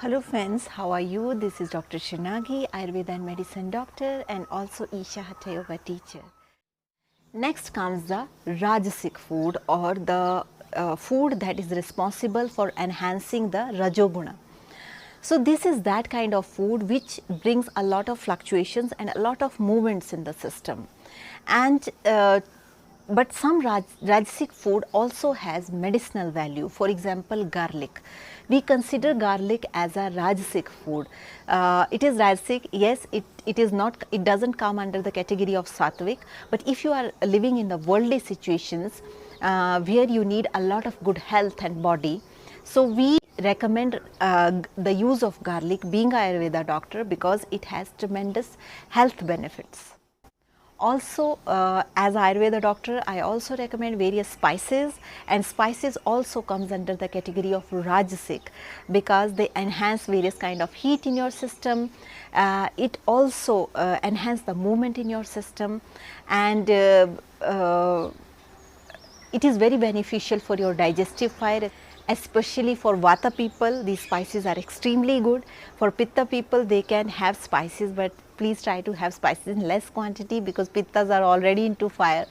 Hello friends, how are you? This is Dr. Shinagi, Ayurveda and Medicine doctor and also Isha Hatha Yoga teacher. Next comes the Rajasic food or the food that is responsible for enhancing the Rajoguna. So this is that kind of food which brings a lot of fluctuations and a lot of movements in the system. And but some Rajasic food also has medicinal value. For example, garlic. We consider garlic as a Rajasic food. It is Rajasic, yes, it is not, it doesn't come under the category of Sattvic, but if you are living in the worldly situations where you need a lot of good health and body, so we recommend the use of garlic, being an Ayurveda doctor, because it has tremendous health benefits. Also, as Ayurveda doctor, I also recommend various spices, and spices also comes under the category of Rajasic because they enhance various kind of heat in your system. It also enhance the movement in your system, and it is very beneficial for your digestive fire. Especially for Vata people, these spices are extremely good. For Pitta people, they can have spices, but please try to have spices in less quantity because Pittas are already into fire.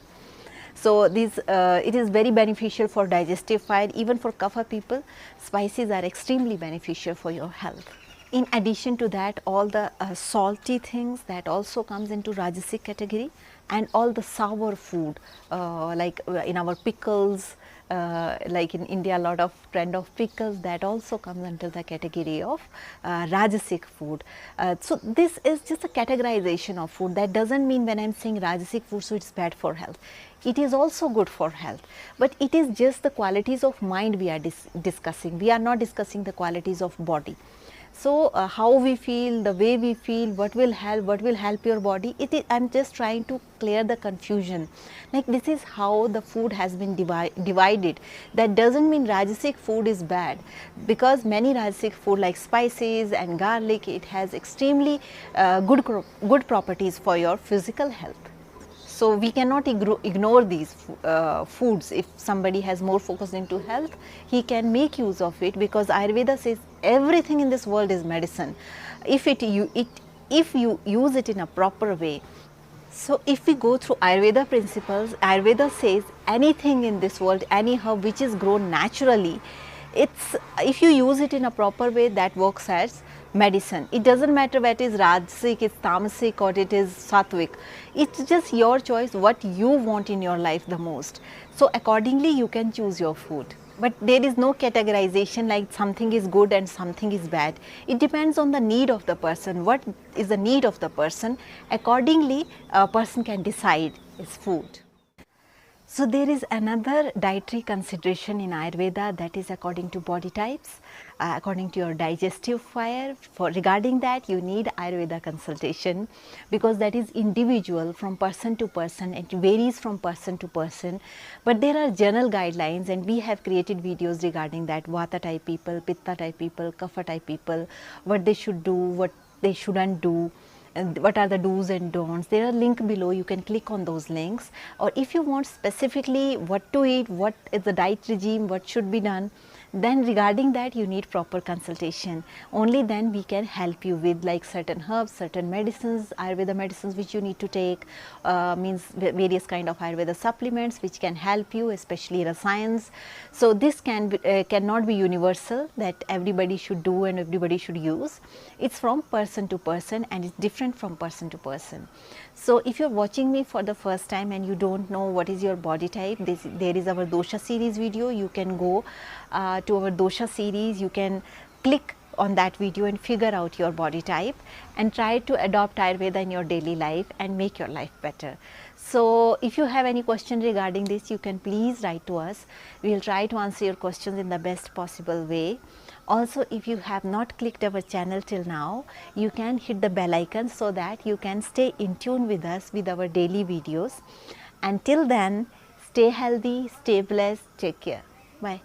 So it is very beneficial for digestive fire. Even for Kapha people, spices are extremely beneficial for your health. In addition to that, all the salty things, that also comes into Rajasic category, and all the sour food like in our pickles, like in India a lot of trend of pickles, that also comes under the category of Rajasic food. So this is just a categorization of food. That doesn't mean when I am saying Rajasic food, so it is bad for health. It is also good for health, but it is just the qualities of mind we are discussing. We are not discussing the qualities of body. So how we feel, the way we feel, what will help your body, I am just trying to clear the confusion. Like, this is how the food has been divided. That doesn't mean Rajasic food is bad, because many Rajasic food like spices and garlic, it has extremely good properties for your physical health. So we cannot ignore these foods. If somebody has more focus into health, he can make use of it, because Ayurveda says everything in this world is medicine if you use it in a proper way. So if we go through Ayurveda principles, Ayurveda says anything in this world, any herb which is grown naturally, if you use it in a proper way, that works as medicine. It doesn't matter whether it is Rajasic, it's Tamasic, or it is Sattvic. It's just your choice what you want in your life the most. So accordingly you can choose your food. But there is no categorization like something is good and something is bad. It depends on the need of the person. What is the need of the person? Accordingly, a person can decide his food. So there is another dietary consideration in Ayurveda, that is according to body types, according to your digestive fire. Regarding that, you need Ayurveda consultation, because that is individual from person to person, and it varies from person to person. But there are general guidelines, and we have created videos regarding that: Vata type people, Pitta type people, Kapha type people, what they should do, what they shouldn't do, and what are the do's and don'ts. There are links below, you can click on those links. Or if you want specifically what to eat, what is the diet regime, what should be done, then regarding that you need proper consultation. Only then we can help you with like certain herbs, certain medicines, Ayurveda medicines which you need to take, means various kind of Ayurveda supplements which can help you, especially rasayans. So this cannot be universal that everybody should do and everybody should use. It's from person to person, and it's different from person to person. So if you're watching me for the first time and you don't know what is your body type, there is our dosha series video. You can go to our dosha series, you can click on that video and figure out your body type and try to adopt Ayurveda in your daily life and make your life better. So if you have any question regarding this, you can please write to us. We will try to answer your questions in the best possible way. Also, if you have not clicked our channel till now, you can hit the bell icon so that you can stay in tune with us with our daily videos. Until then, stay healthy, stay blessed, take care. Bye.